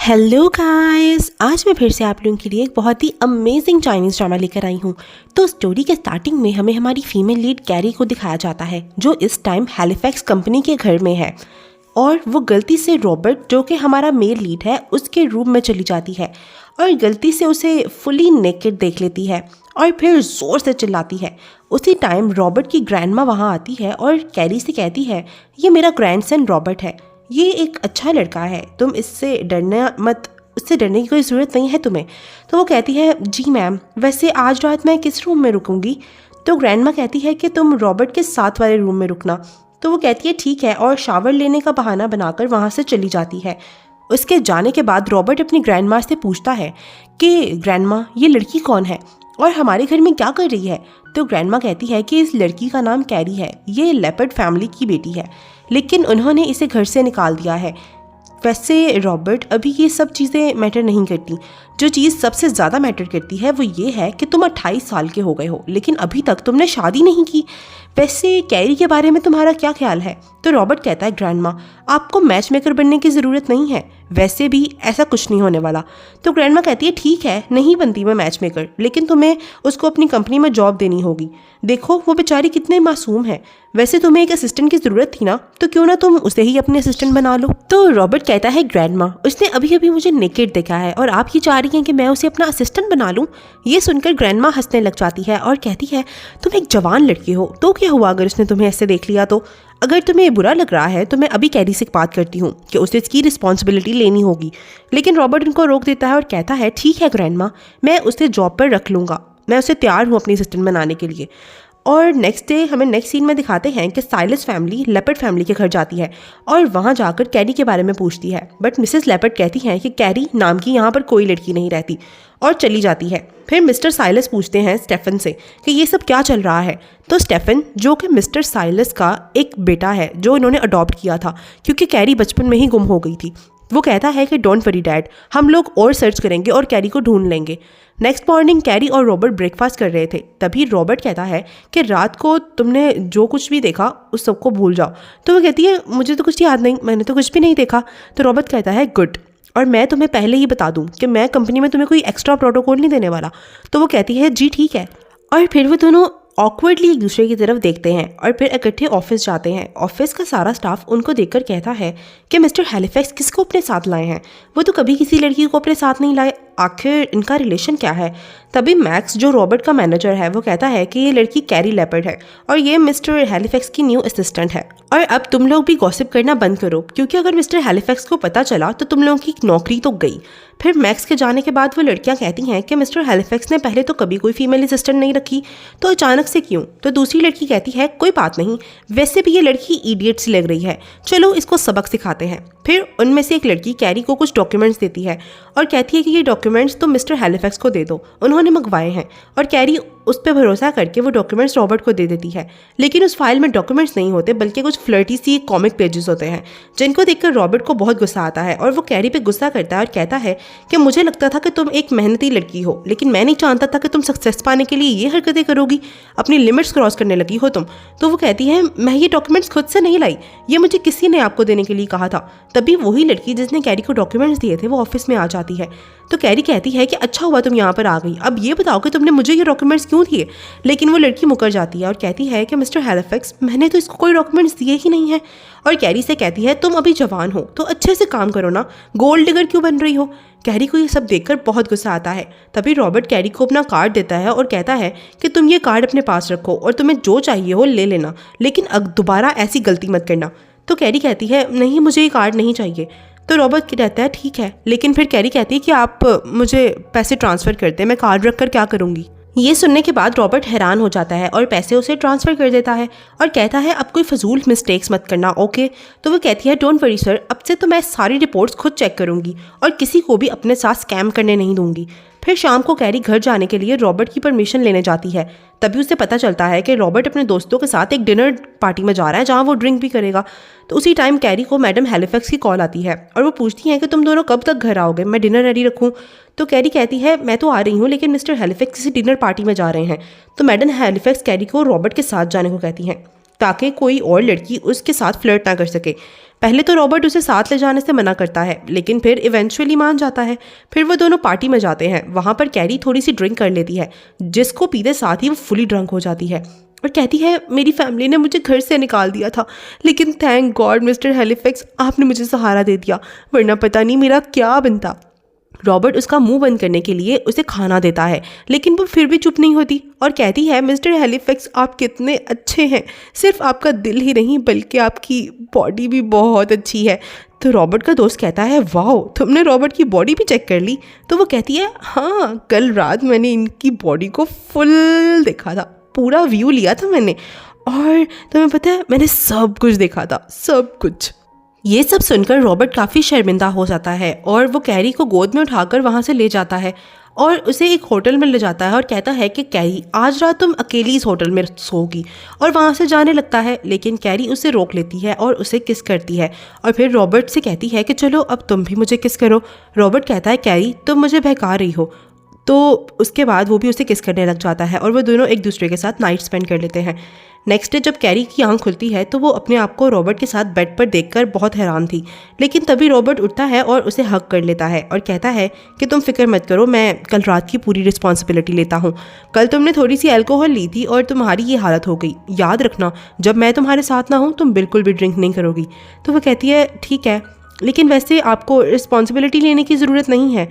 Hello guys, आज मैं फिर से आप लोगों के लिए एक बहुत ही अमेजिंग चाइनीज़ ड्रामा लेकर आई हूँ। तो स्टोरी के स्टार्टिंग में हमें हमारी फीमेल लीड कैरी को दिखाया जाता है, जो इस टाइम हैलिफैक्स कंपनी के घर में है। और वो गलती से रॉबर्ट, जो कि हमारा मेल लीड है, उसके रूम में चली जाती है और गलती से उसे फुली नेकेड देख लेती है और फिर ज़ोर से चिल्लाती है। उसी टाइम रॉबर्ट की ग्रैंडमा वहाँ आती है और कैरी से कहती है, ये मेरा ग्रैंडसन रॉबर्ट है, ये एक अच्छा लड़का है, तुम इससे डरना मत, उससे डरने की कोई ज़रूरत नहीं है तुम्हें। तो वो कहती है, जी मैम, वैसे आज रात मैं किस रूम में रुकूंगी? तो ग्रैंडमा कहती है कि तुम रॉबर्ट के साथ वाले रूम में रुकना। तो वो कहती है ठीक है, और शावर लेने का बहाना बनाकर वहाँ से चली जाती है। उसके जाने के बाद रॉबर्ट अपनी ग्रैंडमा से पूछता है कि ग्रैंडमा, ये लड़की कौन है और हमारे घर में क्या कर रही है? तो ग्रैंडमा कहती है कि इस लड़की का नाम कैरी है, ये लेपर्ड फैमिली की बेटी है, लेकिन उन्होंने इसे घर से निकाल दिया है। वैसे रॉबर्ट, अभी ये सब चीज़ें मैटर नहीं करती, जो चीज़ सबसे ज़्यादा मैटर करती है वो ये है कि तुम 28 साल के हो गए हो, लेकिन अभी तक तुमने शादी नहीं की। वैसे कैरी के बारे में तुम्हारा क्या ख्याल है? तो रॉबर्ट कहता है, ग्रैंडमा, आपको मैच मेकर बनने की ज़रूरत नहीं है, वैसे भी ऐसा कुछ नहीं होने वाला। तो ग्रैंडमा कहती है, ठीक है, नहीं बनती मैं मैच मेकर, लेकिन तुम्हें उसको अपनी कंपनी में जॉब देनी होगी। देखो वो बेचारी कितने मासूम है, वैसे तुम्हें एक असिस्टेंट की ज़रूरत थी ना, तो क्यों ना तुम उसे ही अपने असिस्टेंट बना लो। तो रॉबर्ट कहता है, ग्रैंडमा, उसने अभी अभी मुझे नेकेड देखा है और आप ये चाह रही हैं कि मैं उसे अपना असिस्टेंट बना लूँ? ये सुनकर ग्रैंडमा हंसने लग जाती है और कहती है, तुम एक जवान लड़की हो, तो क्या हुआ अगर उसने तुम्हें ऐसे देख लिया तो? अगर तुम्हें बुरा लग रहा है तो मैं अभी कैरी से बात करती हूँ कि उसे इसकी रिस्पॉन्सिबिलिटी लेनी होगी। लेकिन रॉबर्ट उनको रोक देता है और कहता है, ठीक है ग्रैंडमा, मैं उसे जॉब पर रख लूँगा, मैं उसे तैयार हूँ अपनी असिस्टेंट बनाने के लिए। और नेक्स्ट डे हमें नेक्स्ट सीन में दिखाते हैं कि साइलस फैमिली लेपर्ड फैमिली के घर जाती है और वहाँ जाकर कैरी के बारे में पूछती है, बट मिसेस लेपर्ड कहती हैं कि कैरी नाम की यहाँ पर कोई लड़की नहीं रहती और चली जाती है। फिर मिस्टर साइलस पूछते हैं स्टेफन से कि ये सब क्या चल रहा है। तो स्टेफन, जो कि मिस्टर साइलस का एक बेटा है जो इन्होंने अडॉप्ट किया था क्योंकि कैरी बचपन में ही गुम हो गई थी, वो कहता है कि डोंट वरी डैड, हम लोग और सर्च करेंगे और कैरी को ढूंढ लेंगे। नेक्स्ट मॉर्निंग कैरी और रॉबर्ट ब्रेकफास्ट कर रहे थे, तभी रॉबर्ट कहता है कि रात को तुमने जो कुछ भी देखा उस सबको भूल जाओ। तो वो कहती है, मुझे तो कुछ याद नहीं, मैंने तो कुछ भी नहीं देखा। तो रॉबर्ट कहता है, गुड, और मैं तुम्हें पहले ही बता दूं कि मैं कंपनी में तुम्हें कोई एक्स्ट्रा प्रोटोकॉल नहीं देने वाला। तो वो कहती है, जी ठीक है। और फिर वो दोनों ऑकवर्डली एक दूसरे की तरफ देखते हैं और फिर इकट्ठे ऑफिस जाते हैं। ऑफिस का सारा स्टाफ उनको देखकर कहता है कि मिस्टर हैलिफैक्स किसको अपने साथ लाए हैं? वो तो कभी किसी लड़की को अपने साथ नहीं लाए, आखिर इनका रिलेशन क्या है? तभी मैक्स, जो रॉबर्ट का मैनेजर है, वो कहता है कि ये लड़की कैरी लेपर्ड है और ये मिस्टर हैलिफैक्स की न्यू असिस्टेंट है, और अब तुम लोग भी गॉसिप करना बंद करो, क्योंकि अगर मिस्टर हैलिफैक्स को पता चला तो तुम लोगों की नौकरी तो गई। फिर मैक्स के जाने के बाद वो लड़कियां कहती हैं कि मिस्टर हैलिफैक्स ने पहले तो कभी कोई फीमेल असिस्टेंट नहीं रखी, तो अचानक से क्यों? तो दूसरी लड़की कहती है, कोई बात नहीं, वैसे भी ये लड़की इडियट सी लग रही है, चलो इसको सबक सिखाते हैं। फिर उनमें से एक लड़की कैरी को कुछ डॉक्यूमेंट्स देती है और कहती है कि ये डॉक्यूमेंट्स तुम मिस्टर हैलिफैक्स को दे दो, उन्होंने मंगवाए हैं। और कैरी उस पर भरोसा करके वो डॉक्यूमेंट्स रॉबर्ट को दे देती है, लेकिन उस फाइल में डॉक्यूमेंट्स नहीं होते बल्कि कुछ फ्लर्टी सी कॉमिक पेजेस होते हैं, जिनको देखकर रॉबर्ट को बहुत गुस्सा आता है और वो कैरी पे गुस्सा करता है और कहता है कि मुझे लगता था कि तुम एक मेहनती लड़की हो, लेकिन मैं नहीं जानता था कि तुम सक्सेस पाने के लिए ये हरकतें करोगी, अपनी लिमिट्स क्रॉस करने लगी हो तुम। तो वो कहती है, मैं ये डॉक्यूमेंट्स खुद से नहीं लाई, ये मुझे किसी ने आपको देने के लिए कहा था। तभी वही लड़की जिसने कैरी को डॉक्यूमेंट्स दिए थे वो ऑफिस में आ जाती है। तो कैरी कहती है कि अच्छा हुआ तुम यहाँ पर आ गई, अब ये बताओ कि तुमने मुझे ये डॉक्यूमेंट्स क्यों दिए? लेकिन वो लड़की मुकर जाती है और कहती है कि मिस्टर हैलिफैक्स, मैंने तो इसको कोई डॉक्यूमेंट्स दिए ही नहीं है। और कैरी से कहती है, तुम अभी जवान हो तो अच्छे से काम करो ना, गोल्ड डिगर क्यों बन रही हो? कैरी को ये सब देखकर बहुत गुस्सा आता है। तभी रॉबर्ट कैरी को अपना कार्ड देता है और कहता है कि तुम ये कार्ड अपने पास रखो और तुम्हें जो चाहिए हो ले लेना, लेकिन अब दोबारा ऐसी गलती मत करना। तो कैरी कहती है, नहीं, मुझे ये कार्ड नहीं चाहिए। तो रॉबर्ट कहता है, ठीक है, लेकिन फिर कैरी कहती है कि आप मुझे पैसे ट्रांसफ़र करते हैं, मैं कार्ड रख कर क्या करूँगी? ये सुनने के बाद रॉबर्ट हैरान हो जाता है और पैसे उसे ट्रांसफ़र कर देता है और कहता है, अब कोई फजूल मिस्टेक्स मत करना, ओके? तो वो कहती है, डोंट वरी सर, अब से तो मैं सारी रिपोर्ट्स खुद चेक करूँगी और किसी को भी अपने साथ स्कैम करने नहीं दूंगी। फिर शाम को कैरी घर जाने के लिए रॉबर्ट की परमिशन लेने जाती है। तभी उसे पता चलता है कि रॉबर्ट अपने दोस्तों के साथ एक डिनर पार्टी में जा रहा है जहाँ वो ड्रिंक भी करेगा। तो उसी टाइम कैरी को मैडम हैलिफैक्स की कॉल आती है और वो पूछती हैं कि तुम दोनों कब तक घर आओगे, मैं डिनर रेडी रखूँ? तो कैरी कहती है, मैं तो आ रही हूँ, लेकिन मिस्टर हैलिफैक्स किसी डिनर पार्टी में जा रहे हैं। तो मैडम हैलिफैक्स कैरी को रॉबर्ट के साथ जाने को कहती हैं ताकि कोई और लड़की उसके साथ फ्लर्ट ना कर सके। पहले तो रॉबर्ट उसे साथ ले जाने से मना करता है, लेकिन फिर इवेंचुअली मान जाता है। फिर वो दोनों पार्टी में जाते हैं। वहाँ पर कैरी थोड़ी सी ड्रिंक कर लेती है, जिसको पीते साथ ही वो फुली ड्रंक हो जाती है और कहती है, मेरी फैमिली ने मुझे घर से निकाल दिया था, लेकिन थैंक गॉड मिस्टर हैलिफैक्स, आपने मुझे सहारा दे दिया, वरना पता नहीं मेरा क्या बनता। रॉबर्ट उसका मुंह बंद करने के लिए उसे खाना देता है, लेकिन वो फिर भी चुप नहीं होती और कहती है, मिस्टर हैलिफैक्स आप कितने अच्छे हैं, सिर्फ आपका दिल ही नहीं बल्कि आपकी बॉडी भी बहुत अच्छी है। तो रॉबर्ट का दोस्त कहता है, वाह तुमने रॉबर्ट की बॉडी भी चेक कर ली? तो वो कहती है, हाँ कल रात मैंने इनकी बॉडी को फुल देखा था, पूरा व्यू लिया था मैंने, और तुम्हें पता है मैंने सब कुछ देखा था, सब कुछ। ये सब सुनकर रॉबर्ट काफ़ी शर्मिंदा हो जाता है और वो कैरी को गोद में उठाकर वहाँ से ले जाता है और उसे एक होटल में ले जाता है और कहता है कि कैरी आज रात तुम अकेली इस होटल में सोगी, और वहाँ से जाने लगता है। लेकिन कैरी उसे रोक लेती है और उसे किस करती है और फिर रॉबर्ट से कहती है कि चलो अब तुम भी मुझे किस करो। रॉबर्ट कहता है, कैरी तुम मुझे बहका रही हो। तो उसके बाद वो भी उसे किस करने लग जाता है और वो दोनों एक दूसरे के साथ नाइट स्पेंड कर लेते हैं। नेक्स्ट डे जब कैरी की आंख खुलती है तो वो अपने आप को रॉबर्ट के साथ बेड पर देखकर बहुत हैरान थी, लेकिन तभी रॉबर्ट उठता है और उसे हग कर लेता है और कहता है कि तुम फिक्र मत करो, मैं कल रात की पूरी रिस्पॉन्सिबिलिटी लेता हूँ। कल तुमने थोड़ी सी अल्कोहल ली थी और तुम्हारी ये हालत हो गई, याद रखना जब मैं तुम्हारे साथ ना हूँ तुम बिल्कुल भी ड्रिंक नहीं करोगी। तो वो कहती है, ठीक है, लेकिन वैसे आपको रिस्पॉन्सिबिलिटी लेने की ज़रूरत नहीं है,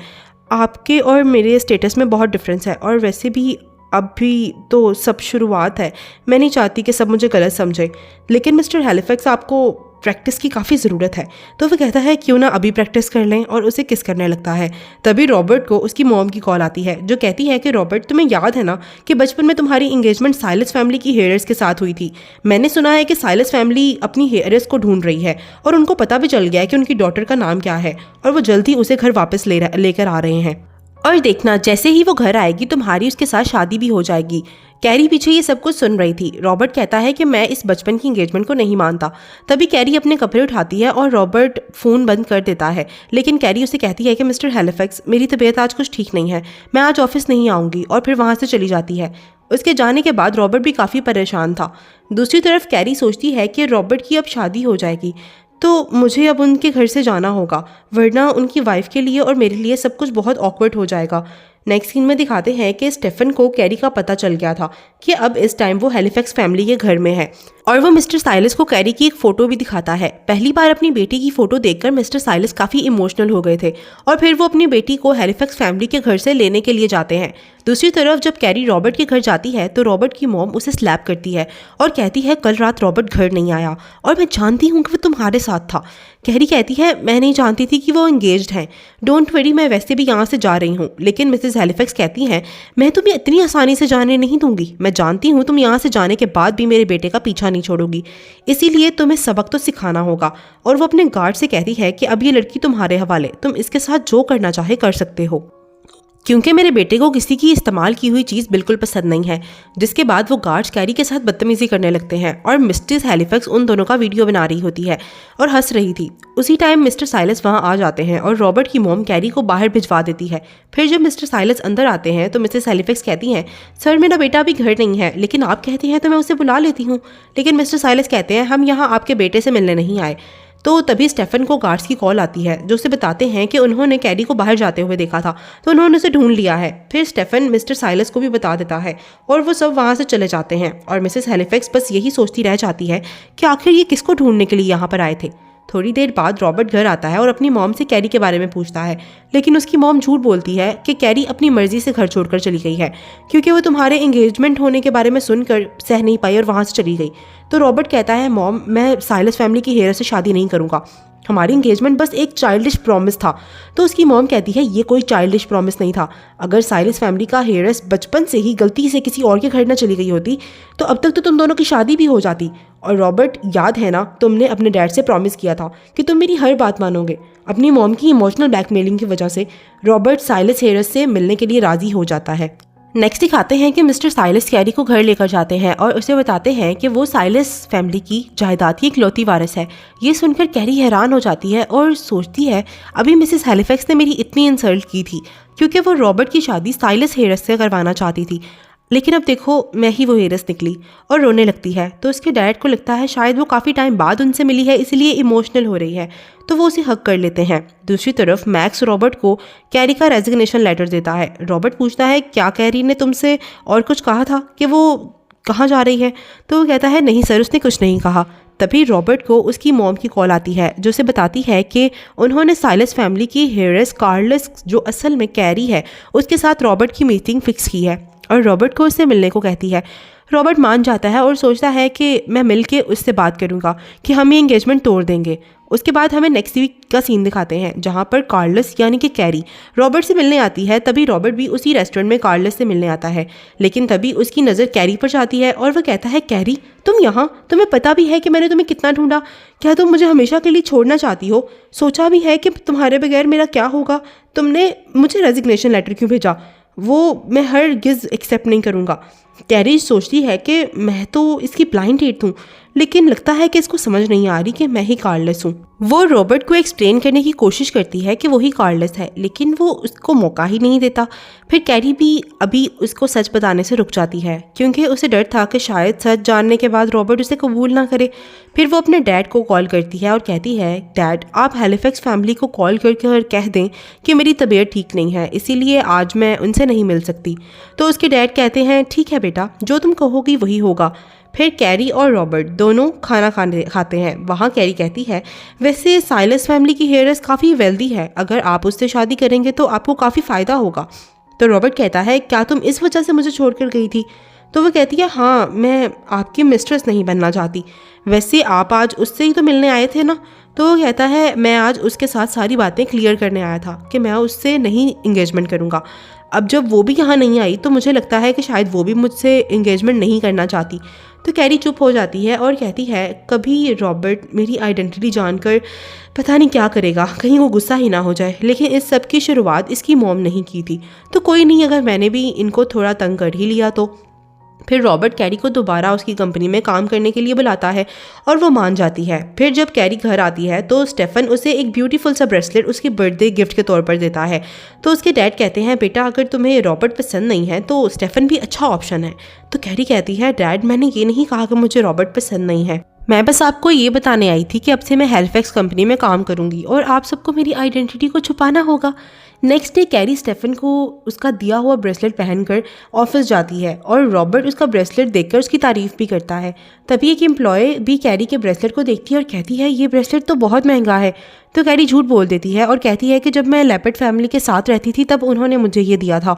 आपके और मेरे स्टेटस में बहुत डिफरेंस है, और वैसे भी अभी तो सब शुरुआत है, मैं नहीं चाहती कि सब मुझे गलत समझे, लेकिन मिस्टर हैलिफैक्स आपको प्रैक्टिस की काफ़ी ज़रूरत है। तो वो कहता है, क्यों ना अभी प्रैक्टिस कर लें, और उसे किस करने लगता है। तभी रॉबर्ट को उसकी मॉम की कॉल आती है जो कहती है कि रॉबर्ट तुम्हें याद है ना कि बचपन में तुम्हारी इंगेजमेंट साइलस फैमिली की हेयर्स के साथ हुई थी। मैंने सुना है कि साइलस फैमिली अपनी हेयर्स को ढूंढ रही है और उनको पता भी चल गया है कि उनकी डॉटर का नाम क्या है, और वो जल्द ही उसे घर वापस लेकर आ रहे हैं, और देखना जैसे ही वो घर आएगी तुम्हारी उसके साथ शादी भी हो जाएगी। कैरी पीछे ये सब कुछ सुन रही थी। रॉबर्ट कहता है कि मैं इस बचपन की एंगेजमेंट को नहीं मानता। तभी कैरी अपने कपड़े उठाती है और रॉबर्ट फ़ोन बंद कर देता है, लेकिन कैरी उसे कहती है कि मिस्टर हैलिफैक्स मेरी तबीयत आज कुछ ठीक नहीं है, मैं आज ऑफिस नहीं आऊँगी, और फिर वहाँ से चली जाती है। उसके जाने के बाद रॉबर्ट भी काफ़ी परेशान था। दूसरी तरफ कैरी सोचती है कि रॉबर्ट की अब शादी हो जाएगी तो मुझे अब उनके घर से जाना होगा, वरना उनकी वाइफ के लिए और मेरे लिए सब कुछ बहुत ऑकवर्ड हो जाएगा। नेक्स्ट सीन में दिखाते हैं कि स्टेफन को कैरी का पता चल गया था कि अब इस टाइम वो हैलिफैक्स फैमिली के घर में है, और वो मिस्टर साइलस को कैरी की एक फ़ोटो भी दिखाता है। पहली बार अपनी बेटी की फ़ोटो देखकर मिस्टर साइलस काफ़ी इमोशनल हो गए थे और फिर वो अपनी बेटी को हैलिफैक्स फैमिली के घर से लेने के लिए जाते हैं। दूसरी तरफ जब कैरी रॉबर्ट के घर जाती है तो रॉबर्ट की मॉम उसे स्लैप करती है और कहती है, कल रात रॉबर्ट घर नहीं आया और मैं जानती हूँ कि वो तुम्हारे साथ था। कैरी कहती है, मैं नहीं जानती थी कि वो एंगेज्ड हैं, डोंट वरी, मैं वैसे भी यहाँ से जा रही हूँ। लेकिन मिसेस हैलिफैक्स कहती हैं, मैं तुम्हें इतनी आसानी से जाने नहीं दूंगी, मैं जानती हूँ तुम यहाँ से जाने के बाद भी मेरे बेटे का पीछा नहीं छोड़ोगी, इसीलिए तुम्हें सबक तो सिखाना होगा। और वो अपने गार्ड से कहती है कि अब ये लड़की तुम्हारे हवाले, तुम इसके साथ जो करना चाहे कर सकते हो, क्योंकि मेरे बेटे को किसी की इस्तेमाल की हुई चीज़ बिल्कुल पसंद नहीं है। जिसके बाद वो गार्ड्स कैरी के साथ बदतमीजी करने लगते हैं और मिस्टर हैलिफैक्स उन दोनों का वीडियो बना रही होती है और हंस रही थी। उसी टाइम मिस्टर साइलस वहाँ आ जाते हैं और रॉबर्ट की मॉम कैरी को बाहर भिजवा देती है। फिर जब मिस्टर साइलस अंदर आते हैं तो मिसेस हैलिफैक्स कहती हैं, सर मेरा बेटा अभी घर नहीं है, लेकिन आप कहती हैं तो मैं उसे बुला लेती हूँ। लेकिन मिस्टर साइलस कहते हैं, हम यहाँ आपके बेटे से मिलने नहीं आए। तो तभी स्टेफन को गार्ड्स की कॉल आती है जो उसे बताते हैं कि उन्होंने कैरी को बाहर जाते हुए देखा था, तो उन्होंने उसे ढूंढ लिया है। फिर स्टेफन मिस्टर साइलस को भी बता देता है और वो सब वहाँ से चले जाते हैं और मिसेस हैलिफैक्स बस यही सोचती रह जाती है कि आखिर ये किसको ढूंढने के लिए यहाँ पर आए थे। थोड़ी देर बाद रॉबर्ट घर आता है और अपनी मॉम से कैरी के बारे में पूछता है, लेकिन उसकी मॉम झूठ बोलती है कि कैरी अपनी मर्जी से घर छोड़कर चली गई है क्योंकि वो तुम्हारे एंगेजमेंट होने के बारे में सुनकर सह नहीं पाई और वहाँ से चली गई। तो रॉबर्ट कहता है, मॉम मैं साइलस फैमिली की हेयर से शादी नहीं करूँगा, हमारी इंगेजमेंट बस एक चाइल्डिश प्रॉमिस था। तो उसकी मॉम कहती है, ये कोई चाइल्डिश प्रॉमिस नहीं था, अगर साइलस फैमिली का हेयर्स बचपन से ही गलती से किसी और के घर न चली गई होती तो अब तक तो तुम दोनों की शादी भी हो जाती। और रॉबर्ट, याद है ना तुमने अपने डैड से प्रॉमिस किया था कि तुम मेरी हर बात मानोगे। अपनी मॉम की इमोशनल ब्लैकमेलिंग की वजह से रॉबर्ट साइलस हेयर्स से मिलने के लिए राजी हो जाता है। नेक्स्ट दिखाते हैं कि मिस्टर साइलस कैरी को घर लेकर जाते हैं और उसे बताते हैं कि वो साइलस फैमिली की जायदाद की इकलौती वारिस है। ये सुनकर कैरी हैरान हो जाती है और सोचती है, अभी मिसेस हैलिफैक्स ने मेरी इतनी इंसल्ट की थी क्योंकि वो रॉबर्ट की शादी साइलस हेयर्स से करवाना चाहती थी। लेकिन अब देखो मैं ही वो हेरस निकली, और रोने लगती है। तो उसके डैड को लगता है शायद वो काफ़ी टाइम बाद उनसे मिली है इसलिए इमोशनल हो रही है, तो वो उसे हक कर लेते हैं। दूसरी तरफ मैक्स रॉबर्ट को कैरी का रेजिग्नेशन लेटर देता है। रॉबर्ट पूछता है क्या कैरी ने तुमसे और कुछ कहा था कि वो कहाँ जा रही है? तो वो कहता है नहीं सर, उसने कुछ नहीं कहा। तभी रॉबर्ट को उसकी मॉम की कॉल आती है जो उसे बताती है कि उन्होंने साइलस फैमिली की हेयरस कार्लस, जो असल में कैरी है, उसके साथ रॉबर्ट की मीटिंग फिक्स की है और रॉबर्ट को उससे मिलने को कहती है। रॉबर्ट मान जाता है और सोचता है कि मैं मिल के उससे बात करूँगा कि हम ये एंगेजमेंट तोड़ देंगे। उसके बाद हमें नेक्स्ट वीक का सीन दिखाते हैं जहाँ पर कार्लस यानी कि कैरी रॉबर्ट से मिलने आती है। तभी रॉबर्ट भी उसी रेस्टोरेंट में कार्लस से मिलने आता है, लेकिन तभी उसकी नज़र कैरी पर जाती है और वह कहता है कैरी तुम यहाँ, तुम्हें पता भी है कि मैंने तुम्हें कितना ढूंढा, क्या तुम मुझे हमेशा के लिए छोड़ना चाहती हो? सोचा भी है कि तुम्हारे बगैर मेरा क्या होगा? तुमने मुझे रेजिग्नेशन लेटर क्यों भेजा? वो मैं हरगिज़ एक्सेप्ट नहीं करूँगा। कैरी सोचती है कि मैं तो इसकी ब्लाइंड डेट हूँ, लेकिन लगता है कि इसको समझ नहीं आ रही कि मैं ही कार्लस हूँ। वो रॉबर्ट को एक्सप्लेन करने की कोशिश करती है कि वही कार्लस है, लेकिन वो उसको मौका ही नहीं देता। फिर कैरी भी अभी उसको सच बताने से रुक जाती है क्योंकि उसे डर था कि शायद सच जानने के बाद रॉबर्ट उसे कबूल ना करे। फिर वो अपने डैड को कॉल करती है और कहती है डैड आप हैलिफैक्स फैमिली को कॉल करके और कह दें कि मेरी तबीयत ठीक नहीं है, इसीलिए आज मैं उनसे नहीं मिल सकती। तो उसके डैड कहते हैं ठीक है बेटा, जो तुम कहोगी वही होगा। फिर कैरी और रॉबर्ट दोनों खाना खाते हैं। वहाँ कैरी कहती है वैसे साइलस फैमिली की हेयरस काफ़ी वेल्दी है, अगर आप उससे शादी करेंगे तो आपको काफ़ी फ़ायदा होगा। तो रॉबर्ट कहता है क्या तुम इस वजह से मुझे छोड़कर गई थी? तो वो कहती है हाँ, मैं आपकी मिस्ट्रेस नहीं बनना चाहती। वैसे आप आज उससे ही तो मिलने आए थे ना? तो वो कहता है मैं आज उसके साथ सारी बातें क्लियर करने आया था कि मैं उससे नहीं इंगेजमेंट करूँगा। अब जब वो भी यहाँ नहीं आई तो मुझे लगता है कि शायद वो भी मुझसे इंगेजमेंट नहीं करना चाहती। तो कैरी चुप हो जाती है और कहती है कभी रॉबर्ट मेरी आइडेंटिटी जानकर पता नहीं क्या करेगा, कहीं वो गुस्सा ही ना हो जाए। लेकिन इस सब की शुरुआत इसकी मॉम नहीं की थी, तो कोई नहीं, अगर मैंने भी इनको थोड़ा तंग कर ही लिया तो। फिर रॉबर्ट कैरी को दोबारा उसकी कंपनी में काम करने के लिए बुलाता है और वो मान जाती है। फिर जब कैरी घर आती है तो स्टेफन उसे एक ब्यूटीफुल सा ब्रेसलेट उसकी बर्थडे गिफ्ट के तौर पर देता है। तो उसके डैड कहते हैं बेटा अगर तुम्हें रॉबर्ट पसंद नहीं है तो स्टेफन भी अच्छा ऑप्शन है। तो कैरी कहती है डैड मैंने ये नहीं कहा कि मुझे रॉबर्ट पसंद नहीं है, मैं बस आपको ये बताने आई थी कि अब से मैं हैलिफैक्स कंपनी में काम करूंगी और आप सबको मेरी आइडेंटिटी को छुपाना होगा। नेक्स्ट डे कैरी स्टेफन को उसका दिया हुआ ब्रेसलेट पहनकर ऑफिस जाती है और रॉबर्ट उसका ब्रेसलेट देखकर उसकी तारीफ भी करता है। तभी एक एम्प्लॉय भी कैरी के ब्रेसलेट को देखती है और कहती है ये ब्रेसलेट तो बहुत महंगा है। तो कैरी झूठ बोल देती है और कहती है कि जब मैं लेपर्ड फैमिली के साथ रहती थी तब उन्होंने मुझे ये दिया था।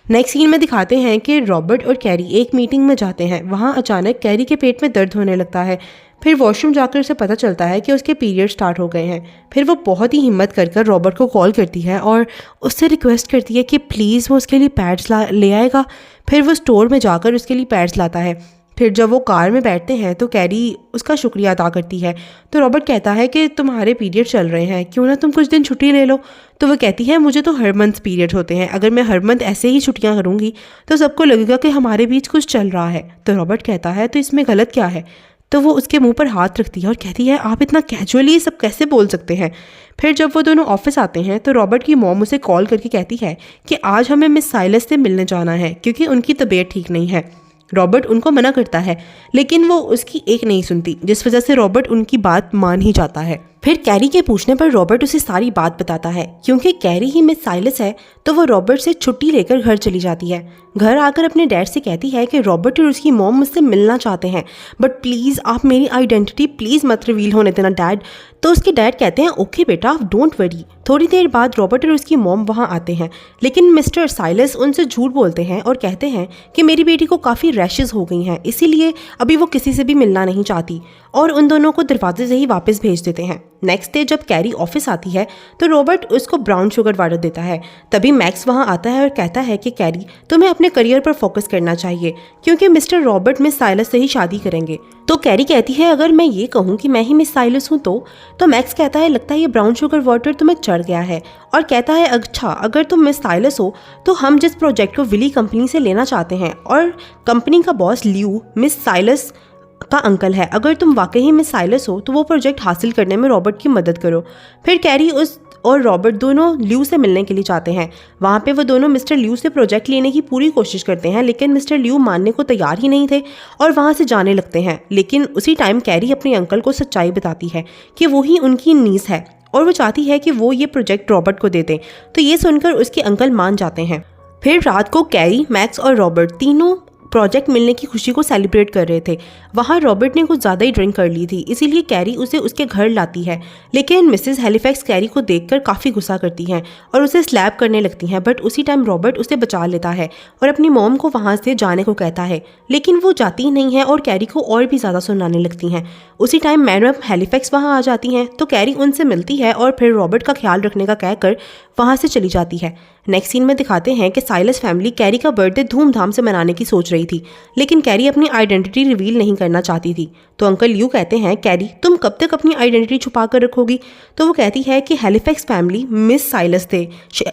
नेक्स्ट सीन में दिखाते हैं कि रॉबर्ट और कैरी एक मीटिंग में जाते हैं। वहाँ अचानक कैरी के पेट में दर्द होने लगता है। फिर वॉशरूम जाकर उसे पता चलता है कि उसके पीरियड स्टार्ट हो गए हैं। फिर वो बहुत ही हिम्मत कर रॉबर्ट को कॉल करती है और उससे रिक्वेस्ट करती है कि प्लीज़ वो उसके लिए पैड्स ले आएगा। फिर वो स्टोर में जाकर उसके लिए पैड्स लाता है। फिर जब वो कार में बैठते हैं तो कैरी उसका शुक्रिया अदा करती है। तो रॉबर्ट कहता है कि तुम्हारे पीरियड चल रहे हैं, क्यों ना तुम कुछ दिन छुट्टी ले लो। तो वो कहती है मुझे तो हर मंथ पीरियड होते हैं, अगर मैं हर मंथ ऐसे ही छुट्टियां करूँगी तो सबको लगेगा कि हमारे बीच कुछ चल रहा है। तो रॉबर्ट कहता है तो इसमें गलत क्या है? तो वो उसके मुंह पर हाथ रखती है और कहती है आप इतना कैजुअली ये सब कैसे बोल सकते हैं। फिर जब वो दोनों ऑफिस आते हैं तो रॉबर्ट की मॉम उसे कॉल करके कहती है कि आज हमें मिस साइलस से मिलने जाना है क्योंकि उनकी तबीयत ठीक नहीं है। रॉबर्ट उनको मना करता है लेकिन वो उसकी एक नहीं सुनती, जिस वजह से रॉबर्ट उनकी बात मान ही जाता है। फिर कैरी के पूछने पर रॉबर्ट उसे सारी बात बताता है। क्योंकि कैरी ही मिस साइलस है तो वो रॉबर्ट से छुट्टी लेकर घर चली जाती है। घर आकर अपने डैड से कहती है कि रॉबर्ट और उसकी मॉम मुझसे मिलना चाहते हैं, बट प्लीज़ आप मेरी आइडेंटिटी प्लीज़ मत रिवील होने देना डैड। तो उसके डैड कहते हैं ओके बेटा डोंट वरी। थोड़ी देर बाद रॉबर्ट और उसकी मॉम वहाँ आते हैं, लेकिन मिस्टर साइलस उनसे झूठ बोलते हैं और कहते हैं कि मेरी बेटी को काफ़ी रैशेस हो गई हैं, इसीलिए अभी वो किसी से भी मिलना नहीं चाहती, और उन दोनों को दरवाजे से ही वापस भेज देते हैं। नेक्स्ट डे जब कैरी ऑफिस आती है तो रॉबर्ट उसको ब्राउन शुगर वाटर देता है। तभी मैक्स वहाँ आता है और कहता है कि कैरी तुम्हें अपने करियर पर फोकस करना चाहिए क्योंकि मिस्टर रॉबर्ट मिस साइलस से ही शादी करेंगे। तो कैरी कहती है अगर मैं ये कहूँ कि मैं ही मिस साइलस हूँ तो मैक्स कहता है लगता है ये ब्राउन शुगर वाटर तुम्हें चढ़ गया है, और कहता है अच्छा अगर तुम मिस साइलस हो तो हम जिस प्रोजेक्ट को विली कंपनी से लेना चाहते हैं और कंपनी का बॉस ल्यू मिस साइलस का अंकल है, अगर तुम वाकई मिस साइलस हो तो वो प्रोजेक्ट हासिल करने में रॉबर्ट की मदद करो। फिर कैरी और रॉबर्ट दोनों ल्यू से मिलने के लिए जाते हैं। वहाँ पे वो दोनों मिस्टर ल्यू से प्रोजेक्ट लेने की पूरी कोशिश करते हैं, लेकिन मिस्टर ल्यू मानने को तैयार ही नहीं थे और वहाँ से जाने लगते हैं। लेकिन उसी टाइम कैरी अपने अंकल को सच्चाई बताती है कि वो ही उनकी नीस है और वो चाहती है कि वो ये प्रोजेक्ट रॉबर्ट को दे दें। तो ये सुनकर उसके अंकल मान जाते हैं। फिर रात को कैरी, मैक्स और रॉबर्ट तीनों प्रोजेक्ट मिलने की खुशी को सेलिब्रेट कर रहे थे। वहाँ रॉबर्ट ने कुछ ज़्यादा ही ड्रिंक कर ली थी, इसीलिए कैरी उसे उसके घर लाती है। लेकिन मिसेस हैलिफैक्स कैरी को देखकर काफ़ी गुस्सा करती हैं और उसे स्लैप करने लगती हैं, बट उसी टाइम रॉबर्ट उसे बचा लेता है और अपनी मॉम को वहाँ से जाने को कहता है। लेकिन वो जाती ही नहीं है और कैरी को और भी ज़्यादा सुनाने लगती हैं। उसी टाइम मैडम हैलिफैक्स वहाँ आ जाती हैं, तो कैरी उनसे मिलती है और फिर रॉबर्ट का ख्याल रखने का कहकर वहाँ से चली जाती है। नेक्स्ट सीन में दिखाते हैं कि साइलस फैमिली कैरी का बर्थडे धूमधाम से मनाने की सोच रही थी, लेकिन कैरी अपनी आइडेंटिटी रिवील नहीं करना चाहती थी। तो अंकल ल्यू कहते हैं, कैरी तुम कब तक अपनी आइडेंटिटी छुपा कर रखोगी? तो वो कहती है कि हैलिफैक्स फैमिली मिस साइलस थे,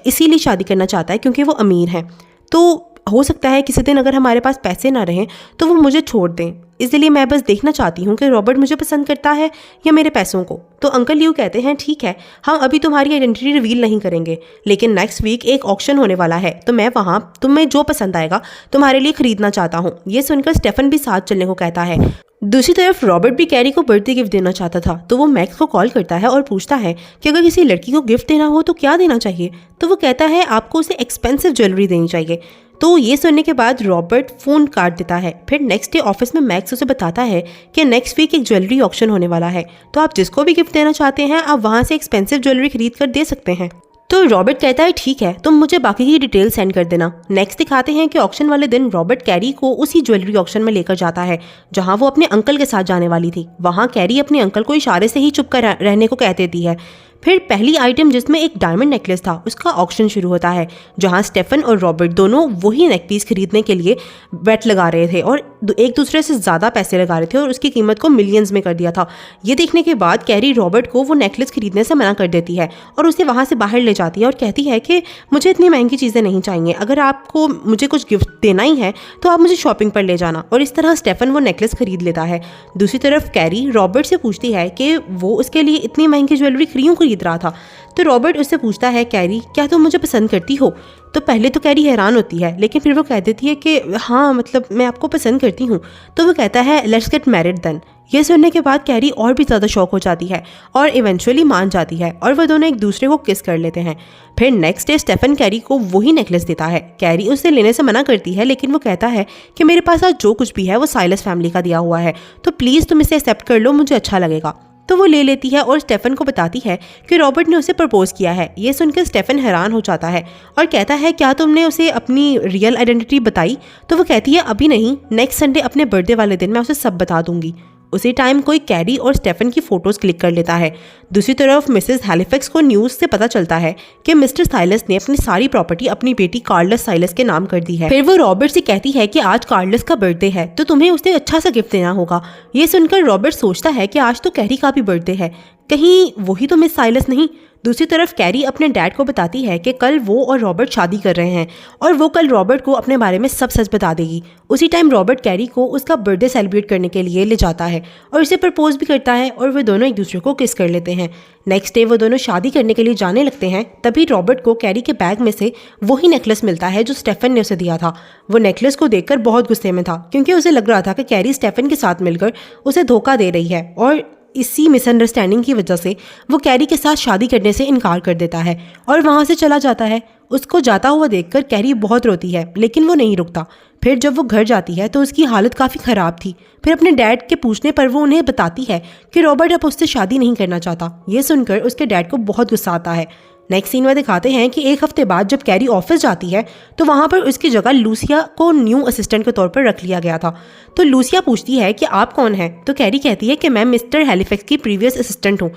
इसीलिए शादी करना चाहता है क्योंकि वो अमीर हैं। तो हो सकता है किसी दिन अगर हमारे पास पैसे ना रहें तो वो मुझे छोड़ दें, इसलिए मैं बस देखना चाहती हूँ कि रॉबर्ट मुझे पसंद करता है या मेरे पैसों को। तो अंकल ल्यू कहते हैं, ठीक है, हम अभी तुम्हारी आइडेंटिटी रिवील नहीं करेंगे, लेकिन नेक्स्ट वीक एक ऑक्शन होने वाला है, तो मैं वहाँ तुम्हें जो पसंद आएगा तुम्हारे लिए खरीदना चाहता हूँ। ये सुनकर स्टेफन भी साथ चलने को कहता है। दूसरी तरफ रॉबर्ट भी कैरी को बर्थडे गिफ्ट देना चाहता था, तो वो मैक्स को कॉल करता है और पूछता है कि अगर किसी लड़की को गिफ्ट देना हो तो क्या देना चाहिए। तो वो कहता है आपको उसे एक्सपेंसिव ज्वेलरी देनी चाहिए। तो ये सुनने के बाद रॉबर्ट फ़ोन काट देता है। फिर नेक्स्ट डे ऑफिस में मैक्स उसे बताता है कि नेक्स्ट वीक एक ज्वेलरी ऑक्शन होने वाला है, तो आप जिसको भी गिफ्ट देना चाहते हैं आप वहाँ से एक्सपेंसिव ज्वेलरी खरीद कर दे सकते हैं। तो रॉबर्ट कहता है, ठीक है, तुम मुझे बाकी की डिटेल सेंड कर देना। नेक्स्ट दिखाते हैं कि ऑक्शन वाले दिन रॉबर्ट कैरी को उसी ज्वेलरी ऑक्शन में लेकर जाता है जहां वो अपने अंकल के साथ जाने वाली थी। वहां कैरी अपने अंकल को इशारे से ही चुप कर रहने को कह देती है। फिर पहली आइटम जिसमें एक डायमंड नेकलेस था उसका ऑक्शन शुरू होता है, जहां स्टेफन और रॉबर्ट दोनों वही नेकपीस खरीदने के लिए बेट लगा रहे थे और एक दूसरे से ज़्यादा पैसे लगा रहे थे और उसकी कीमत को मिलियंस में कर दिया था। ये देखने के बाद कैरी रॉबर्ट को वो नेकलेस खरीदने से मना कर देती है और उसे वहाँ से बाहर ले जाती है और कहती है कि मुझे इतनी महंगी चीज़ें नहीं चाहिए, अगर आपको मुझे कुछ गिफ्ट देना ही है तो आप मुझे शॉपिंग पर ले जाना। और इस तरह स्टेफन वो नेकलेस खरीद लेता है। दूसरी तरफ कैरी रॉबर्ट से पूछती है कि वो उसके लिए इतनी महंगी ज्वेलरी क्यों खरीद रहा था। तो रॉबर्ट उससे पूछता है, कैरी क्या तुम मुझे पसंद करती हो? तो पहले तो कैरी हैरान होती है, लेकिन फिर वो कह देती है कि हाँ, मतलब मैं आपको पसंद करती हूँ। तो वो कहता है, लेट्स गेट मैरिड देन। ये सुनने के बाद कैरी और भी ज़्यादा शॉक हो जाती है और इवेंचुअली मान जाती है और वह दोनों एक दूसरे को किस कर लेते हैं। फिर नेक्स्ट डे स्टेफन कैरी को वही नेकलेस देता है। कैरी उसे लेने से मना करती है, लेकिन वो कहता है कि मेरे पास आज जो कुछ भी है वो साइलस फैमिली का दिया हुआ है, तो प्लीज़ तुम इसे एक्सेप्ट कर लो, मुझे अच्छा लगेगा। तो वो ले लेती है और स्टेफन को बताती है कि रॉबर्ट ने उसे प्रपोज किया है। ये सुनकर स्टेफन हैरान हो जाता है और कहता है, क्या तुमने उसे अपनी रियल आइडेंटिटी बताई? तो वो कहती है, अभी नहीं, नेक्स्ट संडे अपने बर्थडे वाले दिन मैं उसे सब बता दूंगी। उसी टाइम कोई कैरी और स्टेफन की फोटोज क्लिक कर लेता है। दूसरी तरफ मिसेस हैलिफैक्स को न्यूज़ से पता चलता है कि मिस्टर साइलस ने अपनी सारी प्रॉपर्टी अपनी बेटी कार्लस साइलस के नाम कर दी है। फिर वो रॉबर्ट से कहती है कि आज कार्लस का बर्थडे है तो तुम्हें उसे अच्छा सा गिफ्ट देना होगा। ये सुनकर रॉबर्ट सोचता है कि आज तो कैरी का भी बर्थडे है, कहीं वही तो मिस साइलस नहीं। दूसरी तरफ कैरी अपने डैड को बताती है कि कल वो और रॉबर्ट शादी कर रहे हैं और वो कल रॉबर्ट को अपने बारे में सब सच बता देगी। उसी टाइम रॉबर्ट कैरी को उसका बर्थडे सेलिब्रेट करने के लिए ले जाता है और उसे प्रपोज भी करता है और वे दोनों एक दूसरे को किस कर लेते हैं। नेक्स्ट डे वो दोनों शादी करने के लिए जाने लगते हैं। तभी रॉबर्ट को कैरी के बैग में से वही नेकलेस मिलता है जो स्टेफन ने उसे दिया था। वो नेकलेस को देखकर बहुत गुस्से में था क्योंकि उसे लग रहा था कि कैरी स्टेफन के साथ मिलकर उसे धोखा दे रही है और इसी मिसअंडरस्टैंडिंग की वजह से वो कैरी के साथ शादी करने से इनकार कर देता है और वहाँ से चला जाता है। उसको जाता हुआ देखकर कैरी बहुत रोती है, लेकिन वो नहीं रुकता। फिर जब वो घर जाती है तो उसकी हालत काफ़ी ख़राब थी। फिर अपने डैड के पूछने पर वो उन्हें बताती है कि रॉबर्ट अब उससे शादी नहीं करना चाहता। ये सुनकर उसके डैड को बहुत गुस्सा आता है। नेक्स्ट सीन में दिखाते हैं कि एक हफ्ते बाद जब कैरी ऑफिस जाती है तो वहाँ पर उसकी जगह लूसिया को न्यू असिस्टेंट के तौर पर रख लिया गया था। तो लूसिया पूछती है कि आप कौन हैं? तो कैरी कहती है कि मैं मिस्टर हैलिफैक्स की प्रीवियस असिस्टेंट हूँ।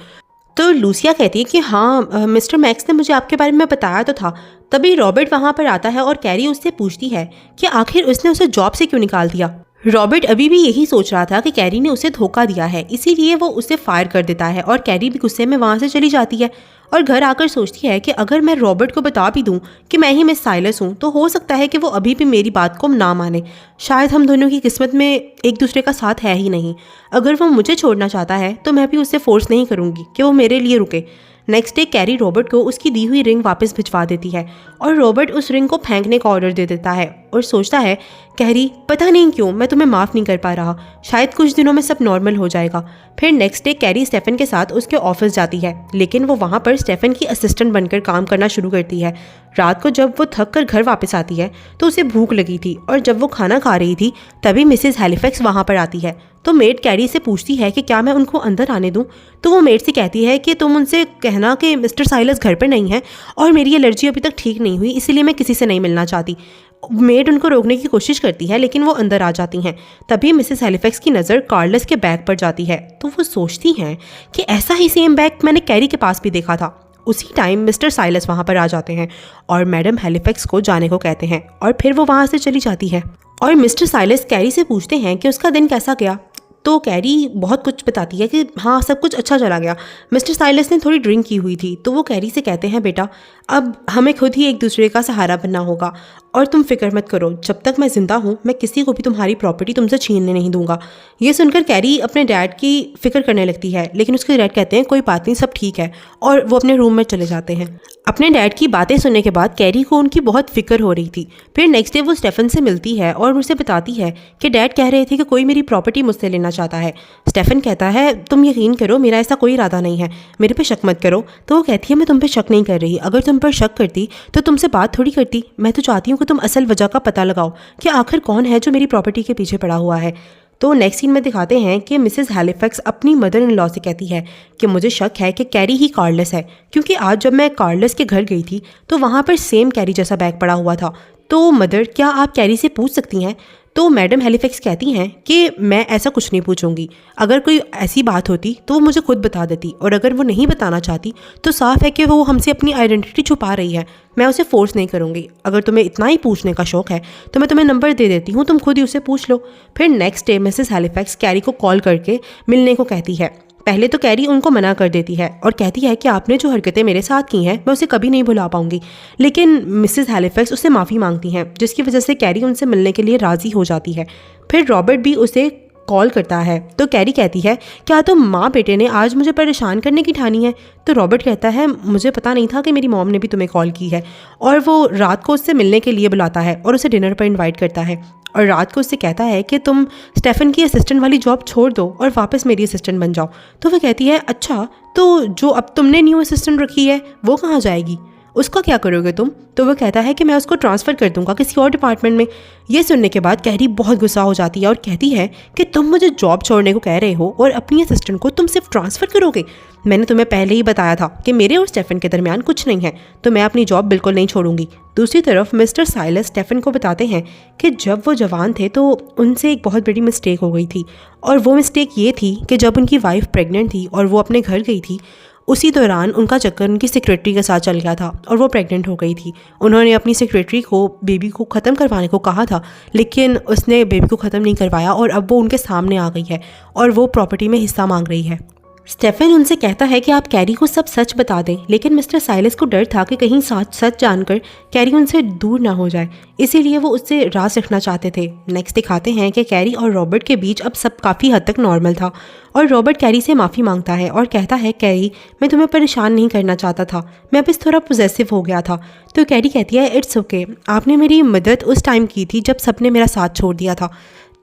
तो लूसिया कहती है कि हाँ, मिस्टर मैक्स ने मुझे आपके बारे में बताया तो था। तभी रॉबर्ट वहाँ पर आता है और कैरी उससे पूछती है कि आखिर उसने उसे जॉब से क्यों निकाल दिया। रॉबर्ट अभी भी यही सोच रहा था कि कैरी ने उसे धोखा दिया है, इसीलिए वो उसे फायर कर देता है और कैरी भी गुस्से में वहाँ से चली जाती है और घर आकर सोचती है कि अगर मैं रॉबर्ट को बता भी दूं कि मैं ही मिस साइलस हूं तो हो सकता है कि वो अभी भी मेरी बात को ना माने। शायद हम दोनों की किस्मत में एक दूसरे का साथ है ही नहीं। अगर वो मुझे छोड़ना चाहता है तो मैं भी उससे फोर्स नहीं करूंगी कि वो मेरे लिए रुके। नेक्स्ट डे कैरी रॉबर्ट को उसकी दी हुई रिंग वापस भिजवा देती है और रॉबर्ट उस रिंग को फेंकने का ऑर्डर दे देता है और सोचता है, कैरी पता नहीं क्यों मैं तुम्हें माफ़ नहीं कर पा रहा, शायद कुछ दिनों में सब नॉर्मल हो जाएगा। फिर नेक्स्ट डे कैरी स्टेफन के साथ उसके ऑफिस जाती है, लेकिन वो वहाँ पर स्टेफन की असिस्टेंट बनकर काम करना शुरू करती है। रात को जब वो थक कर घर वापस आती है तो उसे भूख लगी थी और जब वो खाना खा रही थी तभी मिसेस हैलिफैक्स वहाँ पर आती है। तो मेड कैरी से पूछती है कि क्या मैं उनको अंदर आने दूं। तो वो मेड से कहती है कि तुम उनसे कहना कि मिस्टर साइलस घर पर नहीं है और मेरी एलर्जी अभी तक ठीक नहीं हुई, इसीलिए मैं किसी से नहीं मिलना चाहती। मेड उनको रोकने की कोशिश करती है लेकिन वो अंदर आ जाती हैं। तभी मिसेस हैलिफैक्स की नज़र कार्लस के बैग पर जाती है तो वो सोचती हैं कि ऐसा ही सेम बैग मैंने कैरी के पास भी देखा था। उसी टाइम मिस्टर साइलस वहाँ पर आ जाते हैं और मैडम हैलिफैक्स को जाने को कहते हैं और फिर वो वहाँ से चली जाती है। और मिस्टर साइलस कैरी से पूछते हैं कि उसका दिन कैसा गया। तो कैरी बहुत कुछ बताती है कि हाँ सब कुछ अच्छा चला गया। मिस्टर साइलस ने थोड़ी ड्रिंक की हुई थी तो वो कैरी से कहते हैं, बेटा अब हमें खुद ही एक दूसरे का सहारा बनना होगा और तुम फिक्र मत करो, जब तक मैं ज़िंदा हूँ मैं किसी को भी तुम्हारी प्रॉपर्टी तुमसे छीनने नहीं दूंगा। ये सुनकर कैरी अपने डैड की फ़िक्र करने लगती है लेकिन उसके डैड कहते हैं कोई बात नहीं, सब ठीक है, और वो अपने रूम में चले जाते हैं। अपने डैड की बातें सुनने के बाद कैरी को उनकी बहुत फिक्र हो रही थी। फिर नेक्स्ट डे वो स्टेफन से मिलती है और उसे बताती है कि डैड कह रहे थे कि कोई मेरी प्रॉपर्टी मुझसे लेना चाहता है। स्टेफन कहता है, तुम यकीन करो मेरा ऐसा कोई इरादा नहीं है, मेरे पे शक मत करो। तो वो कहती है, मैं तुम पे शक नहीं कर रही, अगर तुम पर शक करती तो तुमसे बात थोड़ी करती, मैं तो चाहती हूँ कि तुम असल वजह का पता लगाओ कि आखिर कौन है जो मेरी प्रॉपर्टी के पीछे पड़ा हुआ है। तो नेक्स्ट सीन में दिखाते हैं कि मिसेस हैलिफैक्स अपनी मदर इन लॉ से कहती है कि मुझे शक है कि कैरी ही कार्लस है, क्योंकि आज जब मैं कार्लस के घर गई थी तो वहाँ पर सेम कैरी जैसा बैग पड़ा हुआ था। तो मदर क्या आप कैरी से पूछ सकती हैं। तो मैडम हैलिफैक्स कहती हैं कि मैं ऐसा कुछ नहीं पूछूंगी, अगर कोई ऐसी बात होती तो वो मुझे खुद बता देती, और अगर वो नहीं बताना चाहती तो साफ है कि वो हमसे अपनी आइडेंटिटी छुपा रही है, मैं उसे फोर्स नहीं करूंगी। अगर तुम्हें इतना ही पूछने का शौक है तो मैं तुम्हें नंबर दे देती हूँ, तुम खुद ही उसे पूछ लो। फिर next day Mrs Halifax carry को कॉल करके मिलने को कहती है। पहले तो कैरी उनको मना कर देती है और कहती है कि आपने जो हरकतें मेरे साथ की हैं मैं उसे कभी नहीं भुला पाऊंगी, लेकिन मिसेस हैलिफैक्स उससे माफ़ी मांगती हैं जिसकी वजह से कैरी उनसे मिलने के लिए राज़ी हो जाती है। फिर रॉबर्ट भी उसे कॉल करता है तो कैरी कहती है, क्या तुम माँ बेटे ने आज मुझे परेशान करने की ठानी है। तो रॉबर्ट कहता है, मुझे पता नहीं था कि मेरी मॉम ने भी तुम्हें कॉल की है, और वो रात को उससे मिलने के लिए बुलाता है और उसे डिनर पर इनवाइट करता है और रात को उससे कहता है कि तुम स्टेफन की असिस्टेंट वाली जॉब छोड़ दो और वापस मेरी असिस्टेंट बन जाओ। तो वह कहती है, अच्छा तो जो अब तुमने न्यू असिस्टेंट रखी है वो कहाँ जाएगी, उसका क्या करोगे तुम। तो वो कहता है कि मैं उसको ट्रांसफ़र कर दूंगा किसी और डिपार्टमेंट में। ये सुनने के बाद कैरी बहुत गुस्सा हो जाती है और कहती है कि तुम मुझे जॉब छोड़ने को कह रहे हो और अपनी असिस्टेंट को तुम सिर्फ ट्रांसफ़र करोगे। मैंने तुम्हें पहले ही बताया था कि मेरे और स्टेफन के दरमियान कुछ नहीं है, तो मैं अपनी जॉब बिल्कुल नहीं छोड़ूंगी। दूसरी तरफ मिस्टर साइलस स्टेफन को बताते हैं कि जब वो जवान थे तो उनसे एक बहुत बड़ी मिस्टेक हो गई थी, और वो मिस्टेक ये थी कि जब उनकी वाइफ प्रेग्नेंट थी और वो अपने घर गई थी, उसी दौरान उनका चक्कर उनकी सेक्रेटरी के साथ चल गया था और वो प्रेग्नेंट हो गई थी। उन्होंने अपनी सेक्रेटरी को बेबी को ख़त्म करवाने को कहा था, लेकिन उसने बेबी को ख़त्म नहीं करवाया और अब वो उनके सामने आ गई है और वो प्रॉपर्टी में हिस्सा मांग रही है। स्टेफन उनसे कहता है कि आप कैरी को सब सच बता दें, लेकिन मिस्टर साइलस को डर था कि कहीं सच जानकर कैरी उनसे दूर ना हो जाए, इसीलिए वो उससे राज रखना चाहते थे। नेक्स्ट दिखाते हैं कि कैरी और रॉबर्ट के बीच अब सब काफ़ी हद तक नॉर्मल था और रॉबर्ट कैरी से माफ़ी मांगता है और कहता है, कैरी मैं तुम्हें परेशान नहीं करना चाहता था, मैं बस थोड़ा पॉसेसिव हो गया था। तो कैरी कहती है, इट्स ओके, आपने मेरी मदद उस टाइम की थी जब सबने मेरा साथ छोड़ दिया था।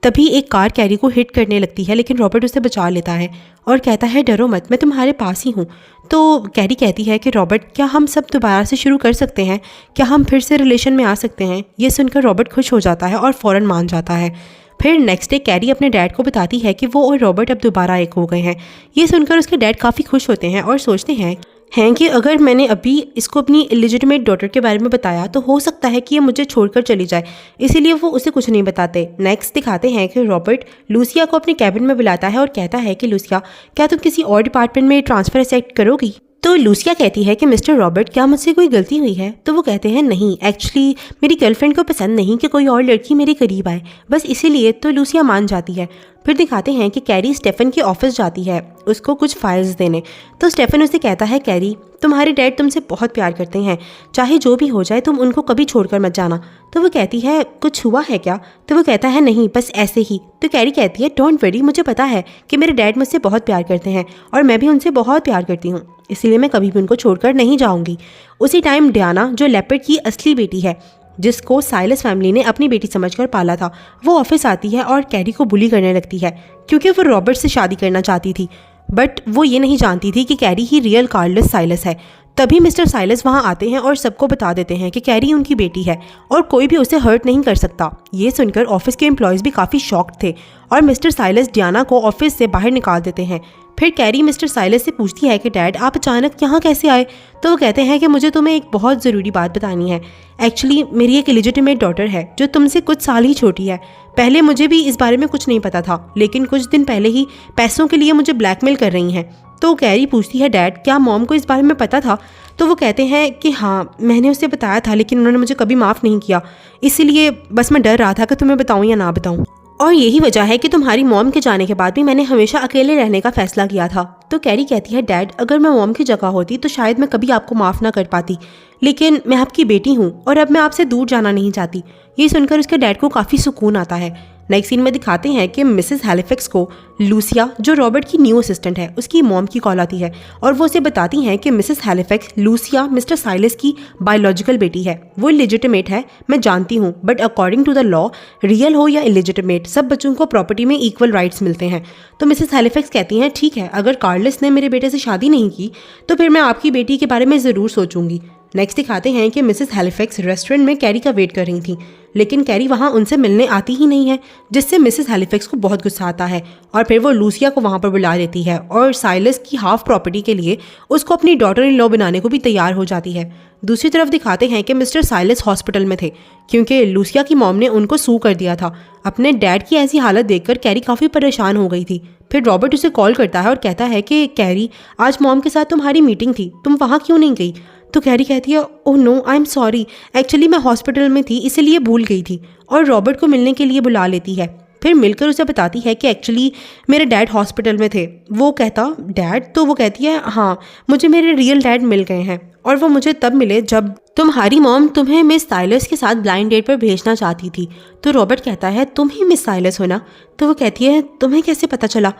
तभी एक कार कैरी को हिट करने लगती है, लेकिन रॉबर्ट उसे बचा लेता है और कहता है, डरो मत, मैं तुम्हारे पास ही हूँ। तो कैरी कहती है कि रॉबर्ट क्या हम सब दोबारा से शुरू कर सकते हैं, क्या हम फिर से रिलेशन में आ सकते हैं। ये सुनकर रॉबर्ट खुश हो जाता है और फ़ौरन मान जाता है। फिर नेक्स्ट डे कैरी अपने डैड को बताती है कि वो और रॉबर्ट अब दोबारा एक हो गए हैं। ये सुनकर उसके डैड काफ़ी खुश होते हैं और सोचते हैं कि अगर मैंने अभी इसको अपनी इलिजिटिमेट डॉटर के बारे में बताया तो हो सकता है कि ये मुझे छोड़कर चली जाए, इसीलिए वो उसे कुछ नहीं बताते। नेक्स्ट दिखाते हैं कि रॉबर्ट लूसिया को अपने कैबिन में बुलाता है और कहता है कि लूसिया क्या तुम किसी और डिपार्टमेंट में ट्रांसफ़र एक्सेप्ट करोगी। तो लूसिया कहती है कि मिस्टर रॉबर्ट क्या मुझसे कोई गलती हुई है। तो वो कहते हैं, नहीं, एक्चुअली मेरी गर्लफ्रेंड को पसंद नहीं कि कोई और लड़की मेरे करीब आए, बस इसीलिए। तो लूसिया मान जाती है। फिर दिखाते हैं कि कैरी स्टेफन के ऑफिस जाती है उसको कुछ फाइल्स देने। तो स्टेफन उसे कहता है, कैरी तुम्हारे डैड तुमसे बहुत प्यार करते हैं, चाहे जो भी हो जाए तुम उनको कभी छोड़कर मत जाना। तो वो कहती है, कुछ हुआ है क्या? तो वो कहता है, नहीं बस ऐसे ही। तो कैरी कहती है, डोंट वरी, मुझे पता है कि मेरे डैड मुझसे बहुत प्यार करते हैं और मैं भी उनसे बहुत प्यार करती हूँ, इसलिए मैं कभी भी उनको छोड़कर नहीं जाऊँगी। उसी टाइम डियाना, जो लेपर्ड की असली बेटी है, जिसको साइलस फैमिली ने अपनी बेटी समझकर पाला था, वो ऑफिस आती है और कैरी को बुली करने लगती है क्योंकि वो रॉबर्ट से शादी करना चाहती थी। बट वो ये नहीं जानती थी कि कैरी ही रियल कार्लस साइलस है। तभी मिस्टर साइलस वहाँ आते हैं और सबको बता देते हैं कि कैरी उनकी बेटी है और कोई भी उसे हर्ट नहीं कर सकता। ये सुनकर ऑफिस के एम्प्लॉयज़ भी काफ़ी शॉक्ड थे और मिस्टर साइलस डियाना को ऑफिस से बाहर निकाल देते हैं। फिर कैरी मिस्टर साइलस से पूछती है कि डैड आप अचानक यहाँ कैसे आए? तो वो कहते हैं कि मुझे तुम्हें एक बहुत ज़रूरी बात बतानी है। एक्चुअली मेरी एक इलिजिटिमेट डॉटर है जो तुमसे कुछ साल ही छोटी है। पहले मुझे भी इस बारे में कुछ नहीं पता था, लेकिन कुछ दिन पहले ही पैसों के लिए मुझे ब्लैकमेल कर रही हैं। तो कैरी पूछती है, डैड क्या मॉम को इस बारे में पता था? तो वो कहते हैं कि हाँ मैंने उसे बताया था, लेकिन उन्होंने मुझे कभी माफ़ नहीं किया, इसीलिए बस मैं डर रहा था कि तुम्हें बताऊँ या ना बताऊँ, और यही वजह है कि तुम्हारी मॉम के जाने के बाद भी मैंने हमेशा अकेले रहने का फैसला किया था। तो कैरी कहती है, डैड अगर मैं मॉम की जगह होती तो शायद मैं कभी आपको माफ़ ना कर पाती, लेकिन मैं आपकी बेटी हूँ और अब मैं आपसे दूर जाना नहीं चाहती। ये सुनकर उसके डैड को काफ़ी सुकून आता है। नेक्स्ट सीन में दिखाते हैं कि मिसेस हैलिफैक्स को लूसिया, जो रॉबर्ट की न्यू असिस्टेंट है, उसकी मॉम की कॉल आती है और वो उसे बताती हैं कि Mrs Halifax Lucia Mr Silas की बायोलॉजिकल बेटी है। वो इलिजिटिमेट है, मैं जानती हूँ, but according to the law, real हो या इलिजिटिमेट, सब बच्चों को प्रॉपर्टी में इक्वल राइट्स मिलते हैं। तो मिसेस हैलिफैक्स कहती हैं, ठीक है, अगर कार्लस ने मेरे बेटे से शादी नहीं की तो फिर मैं आपकी बेटी के बारे में ज़रूर सोचूंगी। नेक्स्ट दिखाते हैं कि मिसेस हैलिफैक्स रेस्टोरेंट में कैरी का वेट कर रही थी, लेकिन कैरी वहाँ उनसे मिलने आती ही नहीं है, जिससे मिसेस हैलिफैक्स को बहुत गुस्सा आता है और फिर वो लूसिया को वहाँ पर बुला लेती है और साइलस की हाफ प्रॉपर्टी के लिए उसको अपनी डॉटर इन लॉ बनाने को भी तैयार हो जाती है। दूसरी तरफ दिखाते हैं कि मिस्टर साइलस हॉस्पिटल में थे क्योंकि लूसिया की मॉम ने उनको सू कर दिया था। अपने डैड की ऐसी हालत देखकर कैरी काफ़ी परेशान हो गई थी। फिर रॉबर्ट उसे कॉल करता है और कहता है कि कैरी आज मॉम के साथ तुम्हारी मीटिंग थी, तुम वहाँ क्यों नहीं गई? तो कैरी कहती है, oh no I am sorry, actually मैं हॉस्पिटल में थी इसलिए भूल गई थी, और रॉबर्ट को मिलने के लिए बुला लेती है। फिर मिलकर उसे बताती है कि एक्चुअली मेरे डैड हॉस्पिटल में थे। वो कहता, डैड? तो वो कहती है, हाँ मुझे मेरे रियल डैड मिल गए हैं और वो मुझे तब मिले जब तुम्हारी मॉम तुम्हें मिस साइलस के साथ ब्लाइंड डेट पर भेजना चाहती थी। तो रॉबर्ट कहता है, तुम ही मिस साइलस हो ना? तो वो कहती है, तुम्हें कैसे पता चला?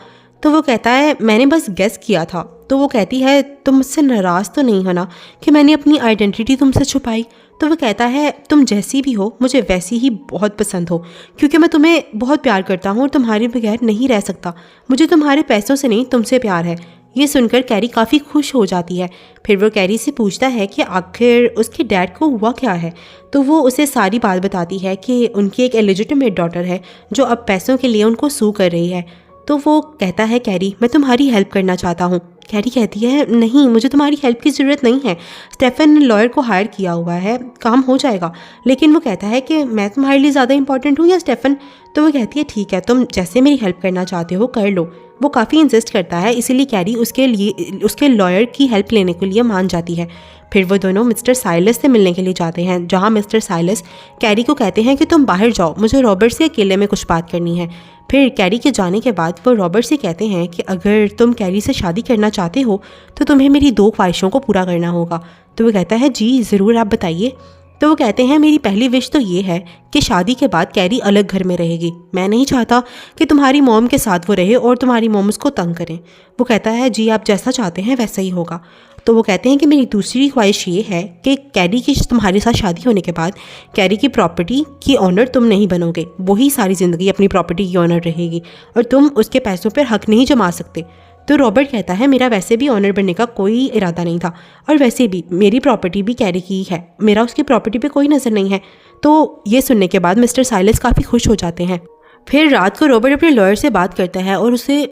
तो वो कहता है, मैंने बस गेस किया था। तो वो कहती है, तुम मुझसे नाराज़ तो नहीं हो ना कि मैंने अपनी आइडेंटिटी तुमसे छुपाई? तो वो कहता है, तुम जैसी भी हो मुझे वैसी ही बहुत पसंद हो, क्योंकि मैं तुम्हें बहुत प्यार करता हूँ और तुम्हारे बगैर नहीं रह सकता। मुझे तुम्हारे पैसों से नहीं, तुमसे प्यार है। ये सुनकर कैरी काफ़ी खुश हो जाती है। फिर वो कैरी से पूछता है कि आखिर उसके डैड को हुआ क्या है। तो वो उसे सारी बात बताती है कि उनकी एक इलिजिटिमेट डॉटर है जो अब पैसों के लिए उनको सू कर रही है। तो वो कहता है, कैरी मैं तुम्हारी हेल्प करना चाहता हूँ। कैरी कहती है, नहीं मुझे तुम्हारी हेल्प की ज़रूरत नहीं है, स्टेफन ने लॉयर को हायर किया हुआ है, काम हो जाएगा। लेकिन वो कहता है कि मैं तुम्हारे लिए ज़्यादा इंपॉर्टेंट हूँ या स्टेफन? तो वो कहती है, ठीक है तुम जैसे मेरी हेल्प करना चाहते हो कर लो। वो काफ़ी इंसिस्ट करता है, इसीलिए कैरी उसके लॉयर की हेल्प लेने के लिए मान जाती है। फिर वो दोनों मिस्टर साइलस से मिलने के लिए जाते हैं, जहाँ मिस्टर साइलस कैरी को कहते हैं कि तुम बाहर जाओ, मुझे रॉबर्ट से अकेले में कुछ बात करनी है। फिर कैरी के जाने के बाद वो रॉबर्ट से कहते हैं कि अगर तुम कैरी से शादी करना चाहते हो तो तुम्हें मेरी 2 ख्वाहिशों को पूरा करना होगा। तो वो कहता है, जी ज़रूर, आप बताइए। तो वो कहते हैं, मेरी पहली विश तो ये है कि शादी के बाद कैरी अलग घर में रहेगी। मैं नहीं चाहता कि तुम्हारी मॉम के साथ वो रहे और तुम्हारी मॉम उसको तंग करें। वो कहता है, जी आप जैसा चाहते हैं वैसा ही होगा। तो वो कहते हैं कि मेरी दूसरी ख्वाहिश ये है कि कैरी की तुम्हारे साथ शादी होने के बाद कैरी की प्रॉपर्टी की ऑनर तुम नहीं बनोगे, वही सारी ज़िंदगी अपनी प्रॉपर्टी की ऑनर रहेगी और तुम उसके पैसों पर हक नहीं जमा सकते। तो रॉबर्ट कहता है, मेरा वैसे भी ऑनर बनने का कोई इरादा नहीं था और वैसे भी मेरी प्रॉपर्टी भी कैरी की ही है, मेरा उसकी प्रॉपर्टी पे कोई नज़र नहीं है। तो ये सुनने के बाद मिस्टर साइलस काफ़ी खुश हो जाते हैं। फिर रात को रॉबर्ट अपने लॉयर से बात करता है और उसे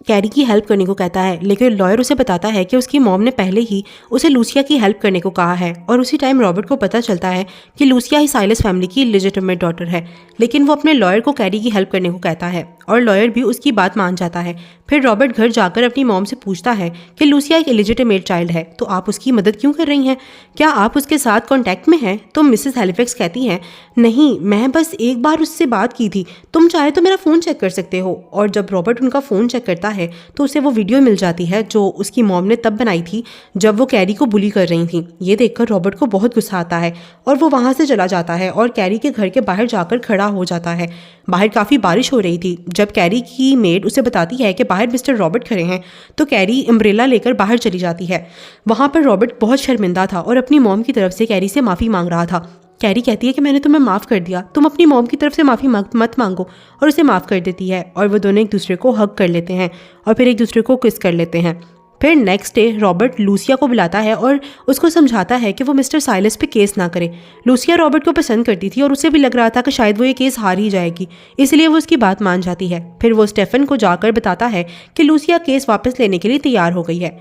कैरी की हेल्प करने को कहता है, लेकिन लॉयर उसे बताता है कि उसकी मॉम ने पहले ही उसे लूसिया की हेल्प करने को कहा है। और उसी टाइम रॉबर्ट को पता चलता है कि लूसिया ही साइलस फैमिली की इलिजिटिमेट डॉटर है, लेकिन वो अपने लॉयर को कैरी की हेल्प करने को कहता है और लॉयर भी उसकी बात मान जाता है। फिर रॉबर्ट घर जाकर अपनी मॉम से पूछता है कि लूसिया एक इलिजिटिमेट चाइल्ड है, तो आप उसकी मदद क्यों कर रही हैं? क्या आप उसके साथ कॉन्टैक्ट में हैं? तो मिसेस हैलिफैक्स कहती हैं, नहीं, मैं बस एक बार उससे बात की थी, तुम चाहे तो मेरा फ़ोन चेक कर सकते हो। और जब रॉबर्ट उनका फ़ोन चेक करता है तो उसे वो वीडियो मिल जाती है जो उसकी मॉम ने तब बनाई थी जब वो कैरी को बुली कर रही थी। ये देखकर रॉबर्ट को बहुत गुस्सा आता है और वो वहाँ से चला जाता है और कैरी के घर के बाहर जाकर खड़ा हो जाता है। बाहर काफ़ी बारिश हो रही थी। जब कैरी की मेड उसे बताती है कि बाहर मिस्टर रॉबर्ट खड़े हैं तो कैरी अम्ब्रेला लेकर बाहर चली जाती है। वहाँ पर रॉबर्ट बहुत शर्मिंदा था और अपनी मॉम की तरफ से कैरी से माफ़ी मांग रहा था। कैरी कहती है कि मैंने तुम्हें माफ़ कर दिया, तुम अपनी मॉम की तरफ से माफ़ी मत मांगो, और उसे माफ़ कर देती है और वो दोनों एक दूसरे को हग कर लेते हैं और फिर एक दूसरे को किस कर लेते हैं। फिर नेक्स्ट डे रॉबर्ट लूसिया को बुलाता है और उसको समझाता है कि वो मिस्टर साइलस पे केस ना करे। लूसिया रॉबर्ट को पसंद करती थी और उसे भी लग रहा था कि शायद वो ये केस हार ही जाएगी, इसलिए वो उसकी बात मान जाती है। फिर वो स्टेफन को जाकर बताता है कि लूसिया केस वापस लेने के लिए तैयार हो गई है।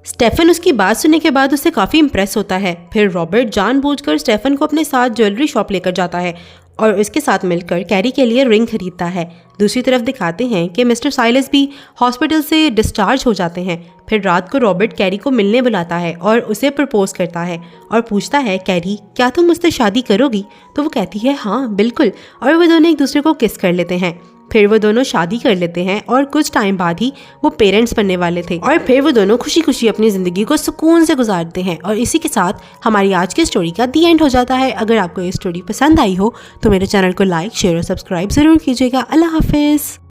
स्टेफन उसकी बात सुनने के बाद उससे काफ़ी इंप्रेस होता है। फिर रॉबर्ट जानबूझकर स्टेफन को अपने साथ ज्वेलरी शॉप लेकर जाता है और उसके साथ मिलकर कैरी के लिए रिंग खरीदता है। दूसरी तरफ दिखाते हैं कि मिस्टर साइलस भी हॉस्पिटल से डिस्चार्ज हो जाते हैं। फिर रात को रॉबर्ट कैरी को मिलने बुलाता है और उसे प्रपोज करता है और पूछता है, कैरी क्या तुम मुझसे शादी करोगी? तो वो कहती है हाँ बिल्कुल, और वो दोनों एक दूसरे को किस कर लेते हैं। फिर वो दोनों शादी कर लेते हैं और कुछ टाइम बाद ही वो पेरेंट्स बनने वाले थे और फिर वो दोनों खुशी खुशी अपनी ज़िंदगी को सुकून से गुजारते हैं। और इसी के साथ हमारी आज की स्टोरी का दी एंड हो जाता है। अगर आपको ये स्टोरी पसंद आई हो तो मेरे चैनल को लाइक, शेयर और सब्सक्राइब ज़रूर कीजिएगा। अल्लाह हाफिज़।